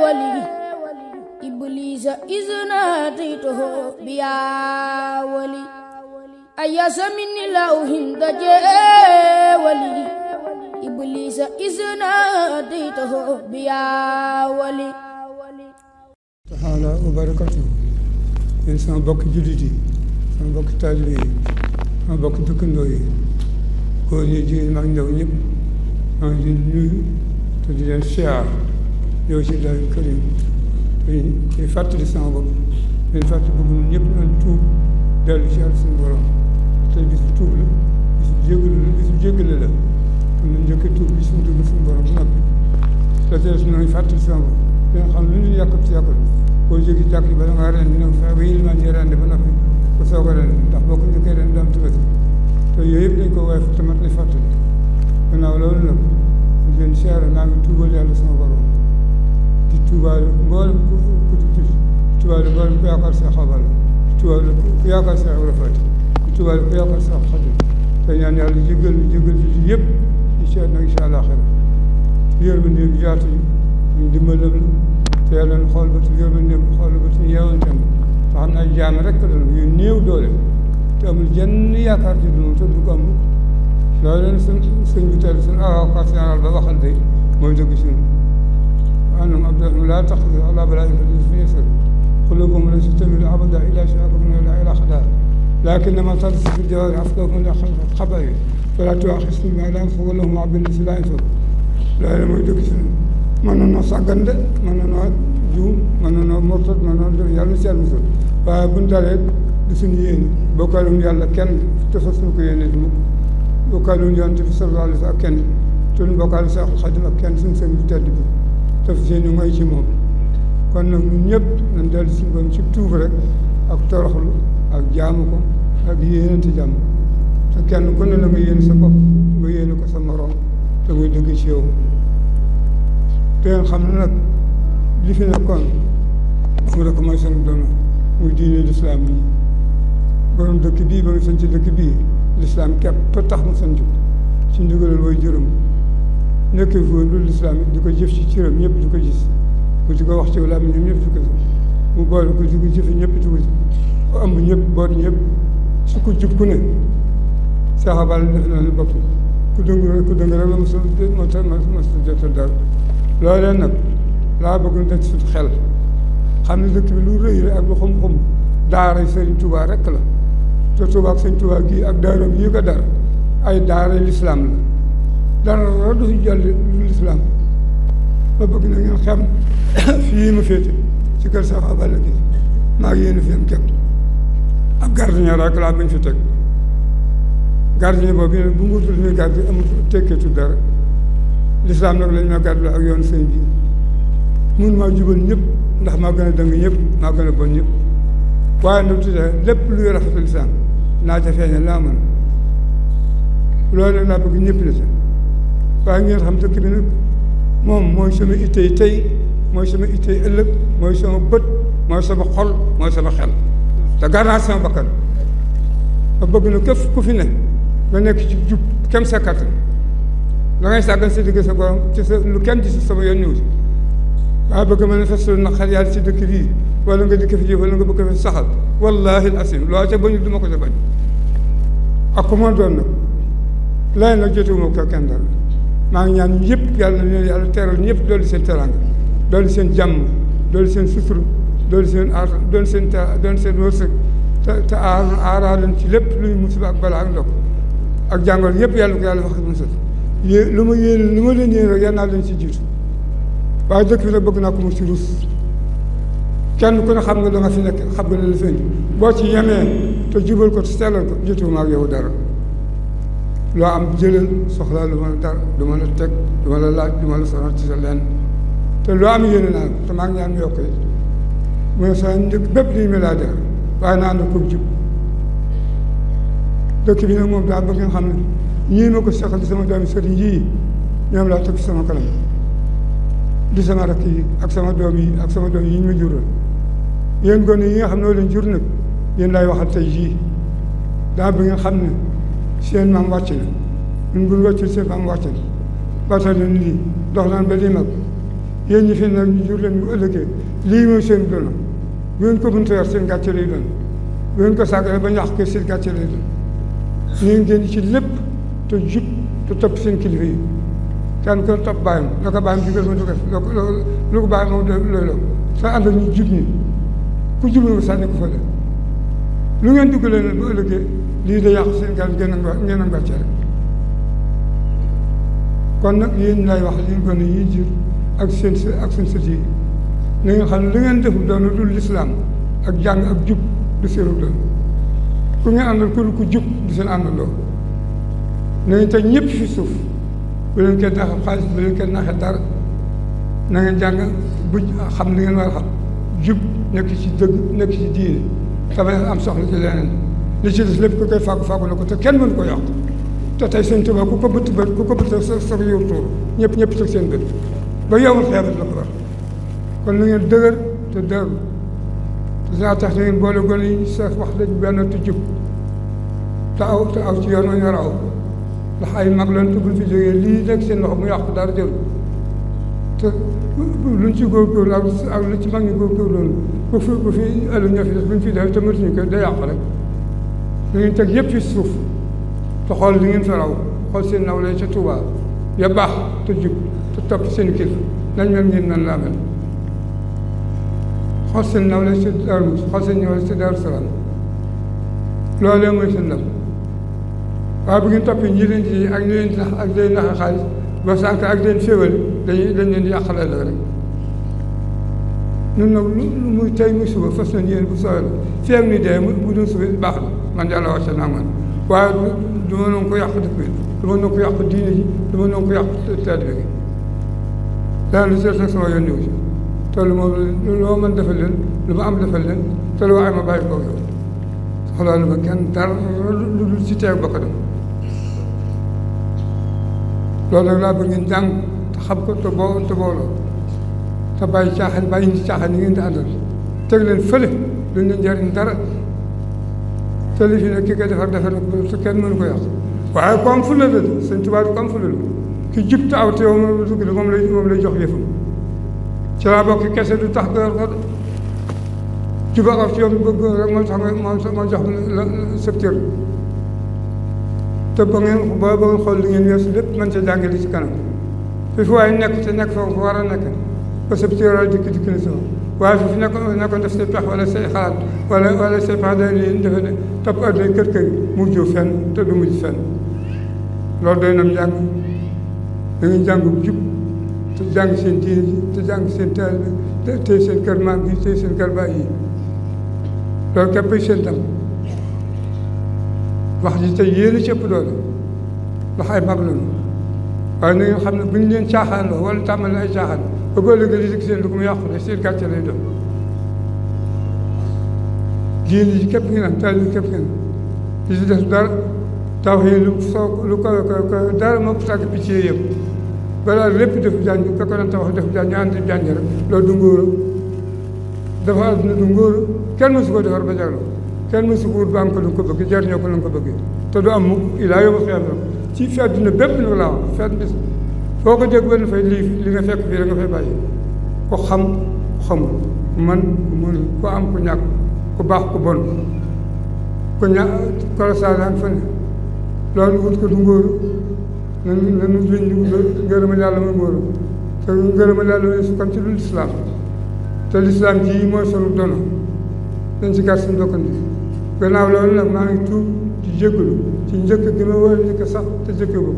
ولي إبليس إذ ناديته بيا ولي أياس مني لوح ولي إبليس إذ ناديته بيا ولي تعالى وبركاته إنسان بك جلدي إنسان بك تالي إنسان بك دكندوي كون يجي ما عنده نيب ما عنده نيو تجي الشعر يوشي الله الكريم في فترة سنة في فترة بقول نيب نتوب دال شعر سنبرا تبي تتوب له بس جيجل له من جك توب بس مدوب سنبرا بنابي فترة سنة في فترة سنة yang khamlin yakap yakap ko jegi jakki bala ngaren dina fa wil man jerande bana fi ko sogalen ndax bokku ñu kay den dam tubati to yoyep dañ ko way tamat ni fatul gannaaw loolu nag ñu leen siyaare naa ngi tuubal yàlla sama borom di tuubal mboolem ku tuubal mboolem ku yaakaar sa xabal tuubal ku yaakaar sa rafet tuubal ku yaakaar sa xadim te ñaan yàlla jéggal ci yëpp di seet nag incha allah xira yërmande bi yaatu ñu dimbalal te yàlla na xool ba ci yërmandeem xool ba ci yeewanteem te xam ne ay jaam rek la yu néew doole te amul jenn yaakaar ci dund te du ko am loolu leen sëñ bi teel suñu avocat général ba waxal de mooy dëgg suñu anam abdurahman laa tax allah balaa infali fi yasar qulubuhum la tastamilu abada ila shaakum la ila xadaa lakinnama tarsi fi jawaari afdahum la xabayi fala tuaxistum ma lam fa walahum abin si laa info loolu mooy dëgg suñu mën na noo sàggan de mën na noo juum mën na noo mortat mën na noo def yàlla si yàlla musal waaye buñ dalee di suñu yéene bokkaaluñ yàlla kenn te fa suñu ko yéene di mukk bokkaaluñ yonent bi sallallahu alayhi wa sallam ak kenn te duñ bokkaale Seex Xaadim ak kenn suñu sëñ bu tedd bi te fa seen ngoy ci moom kon nag ñun ñëpp nañ dellu suñu borom ci tuub rek ak toroxlu ak jaamu ko ak yéenante jàmm te kenn ku ne la nga yéene sa bopp nga yéene ko sa morom te muy dëgg ci yow te ngeen xam ne nag li fi nekkoon mu rek mooy seen doon muy diine lislaam yi borom dëkk bii ba mu sañ ci dëkk bii lislaam képp tax mu sañ ci ndigalal way jërëm nekk fi woon lu lislaam it di ko jëf ci cëram ñëpp di ko gis mu di ko wax ci wala ñoom ñëpp di ko mu boole ko di ko jëfe ñëpp di ko ëmb ñëpp boot ñëpp su ko jub ku ne saxabal def na ne bopp ku dëng rek la mosa jotal dara loolee nag laa bëgg na def ci xel xam ne dëkk bi lu rëy la ak lu xum-xum daara Sëriñ Tuubaa rek la te Tuubaa ak Sëriñ Tuubaa gii ak daaram yi ko dar ay daara lislaam la dara du si jàll lu lislaam ba bëgg na ngeen xam fii ma féete ci kër Seex Awa Balla gi maa ngi yéen fi am képp ab gardien rek laa bañ fi teg gardien boobu bu nguutul ñuy garde amul tekkeetu dara lislaam nag lañ ma gàddu ak yoon sëñ bi mun maa jubal ñëpp ndax maa gën a dëng ñëpp maa gën a bon ñëpp waaye nag tuddee lépp luy rafetal lislaam naa ca feeñal laa mën loolu nag laa bëgg ñëpp la ca waaye ngeen xam dëkk bi nag moom mooy sama ittey tey mooy sama ittey ëllëg mooy sama bët mooy sama xol mooy sama xel te gànnaaw sama bakkan ba bëgg na képp ku fi ne nga nekk ci jub kem sa kattan da ngay sàggan sa digg sa borom ci sa lu kenn ci sama yoon ñëw si waaye bëgg manifeste lu naqar yàlla ci dëkk bii wala nga dikk fi jëf wala nga bëgg fi saxal wallahi al asim loo ca bañu du ma ko ca bañ ak ku ma doon nag lay nag jotewuma ko kenn dara maa ngi ñaan yëpp yàlla na leen yàlla teral ñëpp doolu seen teranga doolu seen jàmm doolu seen sutur doolu seen aar doolu seen wërsëg te aaraa leen ci lépp luy musiba ak balaa ak ndok ak jàngoro yëpp yàlla ko yàlla wax musal lu ma leen yéen rek yal naa leen ci jiitu waaye dëkk bi nag bëgg naa ko mu ci rus kenn ku ne xam nga da nga fi nekk xam nga ne la feeñ boo ci yemee te jubal ko te sellal ko jotuma ak yow dara loo am jëlal soxla lu ma la dara du ma la teg du ma la laaj du ma la sonal ci sa leen te loo am yéene naa te maa ngi ñaan mu yokk yi mooy sa njëkk bépp liñ milliardaire waaye naa ànd ko jub dëkk bi nag moom daa bëgg nga xam ne ñii ma ko seqal di sama doomi sëriñ yii ñoom laa teg sama kanam di sama rakk yi ak sama doom yi ak sama doom yi ñu ma jural yéen gone yi nga xam ne noo leen jur nag yéen laay waxal tey jii daa bëgg nga xam ne seen maam wàcc na ñun bu ñu wàccul seen maam wàcc na ba tax na lii dox naan ba lii mag yéen ñi fi nag ñu jur leen bu ëllëgee lii mooy seen dono bu ngeen ko mënta yor seen gàcce lay doon bu ngeen ko sàggee ba ñax ko seen gàcce lay doon ni ngeen génn ci lépp te jub te topp seen kilifa yi kenn ko topp bàyyam la ko bàyyam digal ma du def lu ko bàyyi moom loolu sa ànd ak ñu jub ñi ku jub nga sànni ko fa de lu ngeen duggalee nag bu ëllëgee lii da yàq seen gàll ngeen am gàcce rek kon nag yéen lay wax yéen gone yi jur ak seen sët yi na ngeen xam ne lu ngeen deful doon dul lislaam ak jàng ak jub du seenu doon ku ngeen àndal ku jub du seen àndandoo na ngeen teg ñëpp fi suuf bu leen kenn naxee xaalis bu leen kenn naxee dara na ngeen jàng bu xam li ngeen war a xam jub nekk ci dëgg nekk ci diine tamit am soxla ci leneen li ci des lépp ku koy fàggu na ko te kenn mënu ko yàq te tey seen tubaab ku ko bëtt sa yor tuur ñëpp teg seen bët ba yowul xeebat la ko war kon na ngeen dëgër te dëgër te dinaa tax na ngeen boole gone yi sa wax lañ benn te jub te aw ci yoon wa ñu war a aw ndax ay mag lan te buñ fi jógee lii nekk seen loxo mu yàqu dara jël te luñ ci góorgóorlu ak lu ci mag ñi góorgóorlu bu fi ëllëg ñoo fi des buñ fi def te mëtuñu ko day yàq rek da ngeen teg yëpp fi suuf te xool li ngeen fa raw xool seen nawle ca Tuubaa ya baax te jub te topp seen kilifa nañ mel ngeen nan laa mel xool seen nawle ci Daaru xool seen nawle ci Daaru Salaam loolee mooy seen ndam waaye bu ngeen toppee ñi leen di ak ñi leen di nax ak leen naxa xaalis ba sànq ak leen féewal dañ leen di yàqal ëllëg rek ñun nag lu muy tey muy suba fas nañ yéen bu soobee la fii ak ni dee bu doon suba baax na man yàlla wàcce naa man waaye du ma noonu ko yàq dëkk bi du ma noonu ko yàq diine ji du ma noonu ko yàq taalibe gi daan lu seet nag sama yoon ñëw ci te lu ma mën defal leen lu ma am defal leen te lu ma ay ma bàyyi ko yow soxlaa lu ma kenn dara lu dul ci teew ba ko dem loolu nag laa bëgg ngeen jàng te xam ko te booloo te bàyyi caaxaan bàyyi ngi caaxaan yi ngeen di àndal teg leen fële duñ leen jariñ dara te li fi ne ki koy defar na ko te kenn mënu ko yàq waaye ku am fulla la Sëñ Tuubaa ku am fulla la ki jub te aw te yow moom lay jox yëfam ci laa bokk kese du tax nga ko juba aw ci yow bëgg rek moo tax moo jox la secteur te ba ngeen xool li ngeen weesu lépp mën ca jànge li ci kanam fi fu waaye nekk te nekk foofu war a nekk ba secteur dikk na sama waaye fi nekkoon def say pex wala say xalaat wala say pex day lii defe ne topp adduna kër mujjoo fenn te du mujj fenn loolu doy nam jàng da ngeen jàng jub te jàng seen diine ji te jàng seen taalibe te tey seen kër maam gi tey seen kër baay yi loolu képp seen tam wax ji tey yéen a ci ëpp doole ndax ay mag lañu waaye na ngeen xam ne bu ñu leen caaxaan loo wala tàmmal ay caaxaan ba boo léegi li seen lu ko mu yàqu de seen gàcce lay doon diine ji képp ngeen am taalibe képp ngeen li ci def dara taw yi lu ko dara moo ko tàgg picc yëpp balaa lépp def jàng bu fekkoon ne tabax def jàng ñu ànd jàng rek loolu du ngóora dafa àdduna du ngóora kenn mësu ko defar ba jarlo kenn mësu ko wut ba am ko lu ko bëgg jariñoo ko lu ko bëgg te du am mukk ilaa yow xeer la ci fi àdduna bépp lu laa wax feet bis foo ko dégg benn fay li nga fekk fii da nga fay bàyyi ku xam ku xamul ku mën ku mënul ku am ku ñàkk ku baax ku bon ku ñàkk kolosaaan fa ne loolu wut ko du ngóoru nanu liñ ngërëmal yàlla mooy ngóoru te ngërëmal yàlla mooy sukkan ci lu lislaam te lislaam ji mooy sunu dono dañ ci gàtt suñu dokkandi gannaaw loolu nag maa ngi tuub ci jéggalu ci njëkk gi ma war a njëkk sax te jëkke ko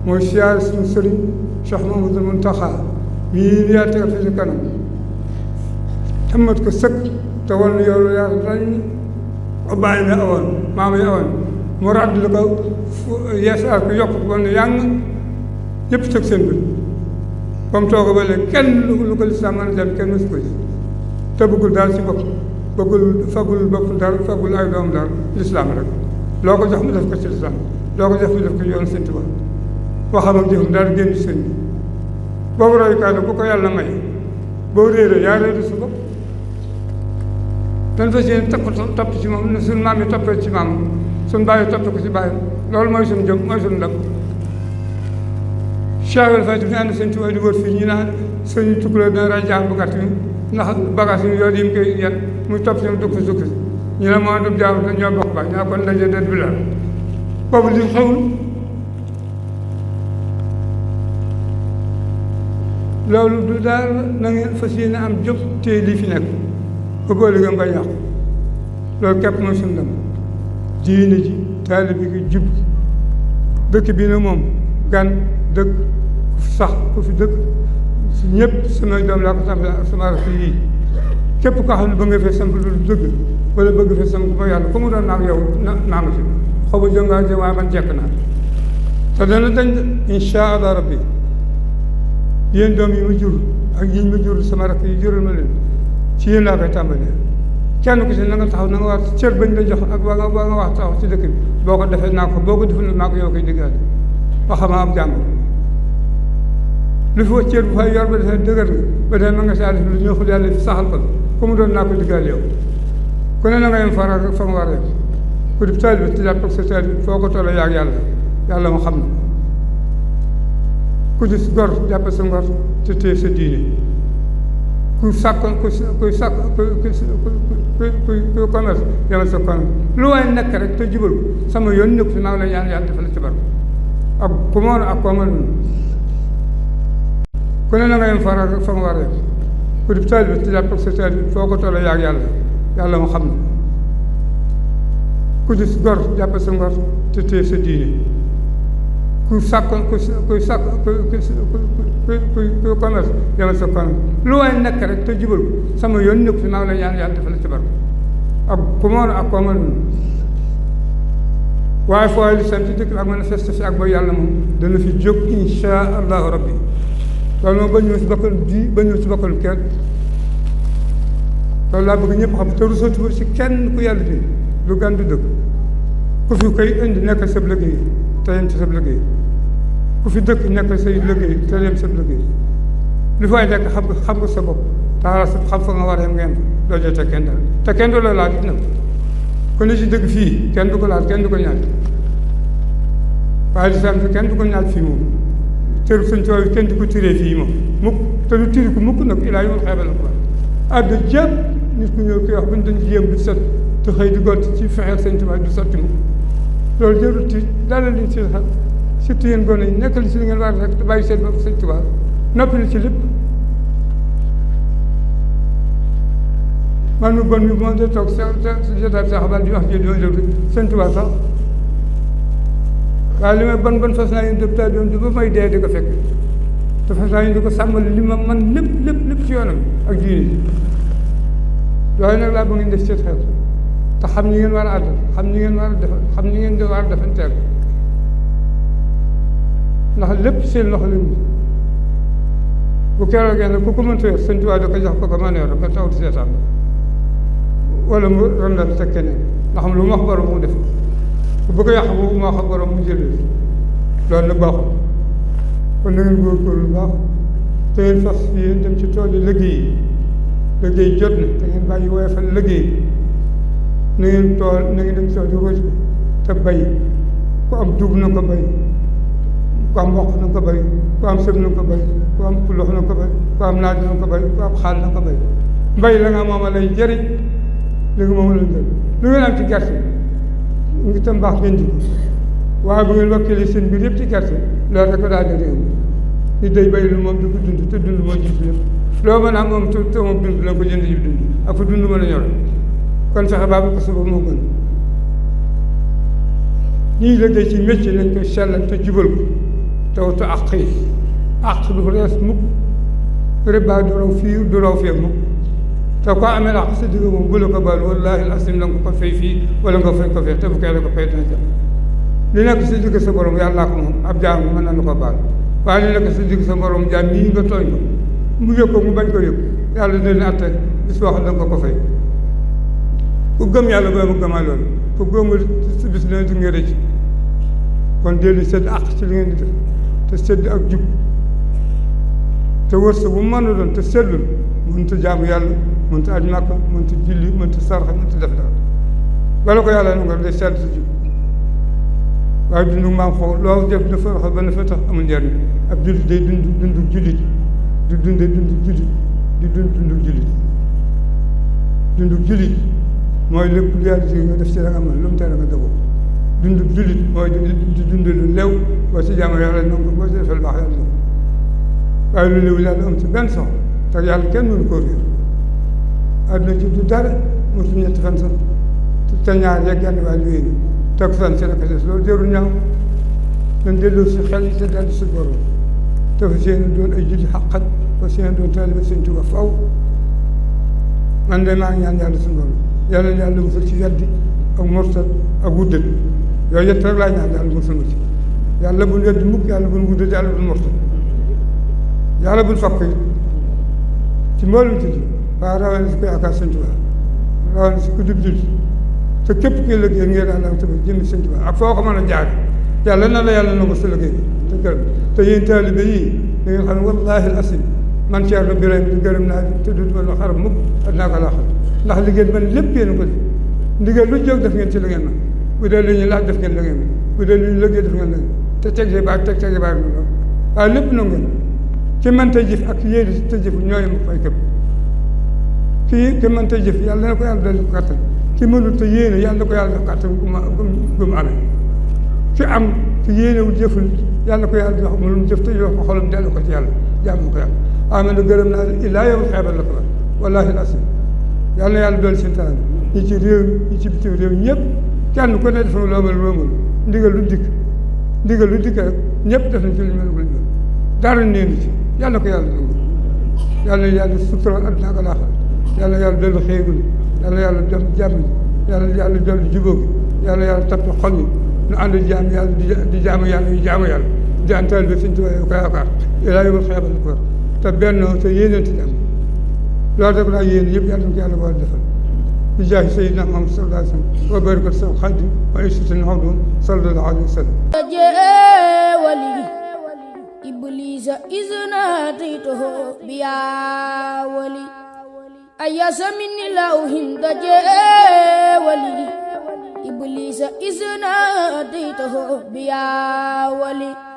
mooy siyaare suñu sëriñ Cheikh Mamadou Mountakha mii yaa tegal fi ci kanam tammat ko sëkk te wan yow yaa lañ ko bàyyi mi awoon maam yi awoon mu ràdd la ko yeesaal ko yokk ko ne yàng ñëpp teg seen bët ba mu toog ba léegi kenn lu ko lislaam mën a jàll kenn mësu ko gis te bëggul daal ci bopp fagul bopp dara fagul ay doom dara lislaam rek loo ko jox mu def ko ci lislaam loo ko jox mu def ko yoon Sëñ Tuubaa waxam ak jëfam daal génn ci sëñ bi boobu royukaay la bu ko yàlla may boo réeree yaa réer sa bopp dañ fa seen topp ci moom suñu maam yi toppee ci maam suñu bàyyi topp ko ci bàyyi loolu mooy suñu jëm mooy suñu ndam Cheikh Ibrahima Faty fi ànd Sëñ Tuubaa di wër fii ñu naan sëñ Tukulóor dana ray jaan bu gàtt mi ndax bagage yi yooyu yi mu koy yan muy topp si dugg fi sukk si ñu ne moo dub jaamu ñoo bokk ba ñaa kon ndaje det bi la boobu li xewul loolu du daal na ngeen fas yéene am jóg téye lii fi nekk ba boole nga mbay yàqu loolu képp mooy suñu ndam diine ji taalibe gi jub dëkk bi na moom gan dëkk ku fi sax ku fi dëkk si ñëpp samay doom laa ko tàmbale ak sama rakk yii képp koo xam ne ba nga fee samp lu dëgg wala bëgg fee samp ba yàlla ku mu doon naag yow naa nga ci xaw ma jëngaa jë waaye man jekk naa te dana dañ insha allah rabbi yéen doom yi ma jur ak yiñ ma jur sama rakk yi jural ma leen ci yéen laa koy tàmbalee kenn ku si na nga taxaw na nga wax cër bañ la jox ak ba nga wax taxaw ci dëkk bi boo ko defee naa ko boo ko deful naa ko yow koy diggaale ba xamaa am jàmm lu fi cër bu fay yor ba defee dëgër nga ba defee ma nga saa def lu ñëwul yàlla fi saxal ko ku mu doon naa ko diggaale yow ku ne na nga yem fara fa nga war a yem ku di taalibe bi te jàpp ak sa taalibe bi foo ko toll yaag yàlla mu xam na ku di gor jàpp sa ngor te téye sa diine ku commerce yemal sa commerce lu waay nekk rek te jubal sama yoon nekk fi maa ngi lay ñaan yàlla defal la ci barke ak ku moon ak koo mën ku ne na nga yem fara fa nga war a yem ku di taalibe bi te jàpp ak sa taalibe bi foo ko toll yaag yàlla mu xam na ku di gor jàpp sa ngor te téye sa diine ku commerce yemal sa commerce lu waay nekk rek te jubal sama yoon nekk fi maa ngi lay ñaan yàlla defal la ci barke ak ku moon ak koo mën waaye fooy li sant dëkk ak manifeste fi ak ba yàlla moom dana fi jóg insha allahu rabbi loolu moom ba ñëw si bakkan bii ba ñëw si bakkan kenn loolu laa bëgg ñëpp xam te rusatu si kenn ku yàlla bi lu gan du dëkk ku fi koy indi nekk sab liggéey te yem ci sab liggéey ku fi dëkk nekk say liggéey te yem sab liggéey lu fay nekk xam nga sa bopp taala sa xam fa nga war a yem ngeen doo jotee kenn dara te kenn du la laaj nag ku ne si dëkk fii kenn du ko laaj kenn du ko ñaaj waaye lislaam kenn du ko ñaaj fii moom tëru sëñ Tuubaa kenn du ko tiree fii moom mukk te du tiri ko mukk nag ilaa yoon xeebal la ko wax adda jëpp nit ku ñëw koy wax buñu dañ jéem du set te xëy di gont ci fexeel sëñ Tuubaa du sotti mukk loolu jërul ti dala liñ si xel surtout yéen gone yi nekkal si li ngeen war rek te bàyyi seen bopp sëñ Tuubaa noppi na ci lépp man mu bon mi bu ma dee toog sa jotaay sax bal di wax jël yooyu def sëñ Tuubaa sax waaye li may bon fas naa yéen dëpp taal yoon di ba may dee di ko fekk te fas naa yéen di ko sàmmal li ma man lépp ci yoonam ak diine ji yooyu nag laa bëgg ngeen def ci xel te xam ñi ngeen war a àddal xam ñi ngeen war a defal xam ñi ngeen di war a defanteel ndax lépp seen loxo la mu bu keroogee nag ku ko mënta yor sëñ Tuubaa da ko jox ko mën a yor nga taw di seetaan wala mu rondal sa keneen ndax lu mu wax borom mu def bu ko yàq bu ma wax borom mu jëlee loolu nag baaxul kon na ngeen góorgóorlu baax te ngeen fas yéen dem ci tool yi liggéey jot na te ngeen bàyyi woyofal liggéey na ngeen dem ci tool yi ruuj te bay ku am dugub na ko bay ku am mboq na ko bay ku am sëb na ko bay ku am pulox na ko bay ku am naaj na ko bay ku am xaal na ko bay mbay la nga moom lay jëriñ li nga moom la jëriñ lu ngeen am ci gerte mu ngi tam baax ngeen ji waaye bu ngeen wakkilee seen mbir yëpp ci gerte loolu rek daal di réew nit day bay lu moom di ko dund te dund moo jiitu lépp loo mën a am moom te moom dund la ko jënd ji dund ak fu dund mën a ñor kon fexe baa bu ko sabab moo gën ñii liggéey ci métier nañ koy sellal te jubal ko te wutu àq yi àq du rees mukk riba du raw fii du raw fee mukk te ko amee àq sa digg moom bu la ko baal wallaahi asim la nga ko fay fii wala nga fay ko fee te bu kee la ko fay dina jàpp li nekk sa digg sa borom yàllaa ko moom ab jaam mën na la ko baal waaye li nekk sa digg sa borom jaam nii nga tooñ ko mu yëg ko mu bañ ko yëg yàlla dina atte bis boo xam da nga ko fay ku gëm yàlla ba mu gëmaa loolu ku gëmul si bis dina di nga rëcc kon dellu sedd àq ci li ngeen di def te sedd ak jub te wërsëg bu mën a doon te seddul mënut a jaamu yàlla mënut a aj Màkka mënut a julli mënut a sarxa mënut a def dara bala ko yàlla na nga day sedd sa jub waaye dundu maam xoo loo def dafa wax ba na fa tax amul njariñ ab jullit day dund jullit di dunde dundu jullit di dundu jullit dundu jullit mooy lépp lu yàlla si nga def ci la nga mën lu mu tere nga defoo dundu jullit mooy di dund lu lew boo si jaamu yàlla nangu boo si defal baax yàlla nangu waaye lu lew yàlla am ci benn sox te yàlla kenn mënu koo réer àdduna ci du dara mosu ñetti fan sax te ñaar yeeg genn wàll yooyu teg fan si la ko des loolu jarul ñaaw dañ delloo si xel yi te dellu si borom te fa seen doon ay julli xaqat fa seen doon taalibe Sëñ Tuubaa faw man de maa ngi ñaan yàlla suñu borom yàlla na yàlla musal ci weddi ak morsal ak wuddal yooyu yëpp rek laa ñaan yàlla musal ma ci yàlla bul weddi mukk yàlla bul wuddal yàlla bul morsal yàlla bul fakk it ci mboolem ci waaye rawatina si ko yaakaar Sëñ Tuubaa rawatina si ku jub julli te képp kuy liggéey ngeen yàlla am tamit jëmmi Sëñ Tuubaa ak foo ko mën a jaar yàlla na la yàlla nangu sa liggéey te gërëm te yéen taalibe yi da ngeen xam ne wallaahi al asim man Ceerno Birahim di gërëm naa te du ma la xarab mukk dinaa ko laaxal ndax liggéey man lépp yéen ko def ndigal lu jóg def ngeen ci la ngeen man bu dee lu ñu laaj def ngeen la ngeen man bu dee lu ñu liggéey def ngeen la ngeen te teg baar teg baar na loolu waaye lépp nangu ngeen ki mën ta jëf ak yéen te jëf ñooy ma fay képp ki mën ta jëf yàlla na ko yàlla dolli ko kattan ki mënul te yéene yàlla na ko yàlla def kattan gu mu amee ki am te yéenewul jëful yàlla ko yàlla jox mënul jëf te yoo ko xolam dellu ko ci yàlla jaamu ko yàlla amen na gërëm naa illaa yow xeebal la ko wax wallaahi asim yàlla na yàlla dool seen taal ñi ci réew ñi ci bitim réew ñëpp kenn ku ne def na loomal ndigal lu dikk rek ñëpp def nañ ci lu mel lu mel dara neenu ci yàlla ko yàlla nangu yàlla na yàlla sutural adduna ak alaaxira yàlla na yàlla dolli xéewal yàlla na yàlla dolli jàmm yàlla na yàlla dolli jubóo gi yàlla na yàlla tappi xol yi nu ànd jaam yàlla di jaamu yàlla yu jaamu yàlla di an taalibe Sëñ Tuubaa yow ko yaakaar ilaa yawmal qiyaamati ko te bennoo te yéeneenti am loolu rek laa yéene yëpp yàlla na ko yàlla boole defal bi jaahi sayyidina Muhammad sallallahu alayhi wa sallam wa barakatu sa xaadim wa issatin xawdun sallallahu alayhi wa sallam إبليس إذ ناديته بيا ولي أياس مني لو هند ولي إبليس إذ ناديته بيا ولي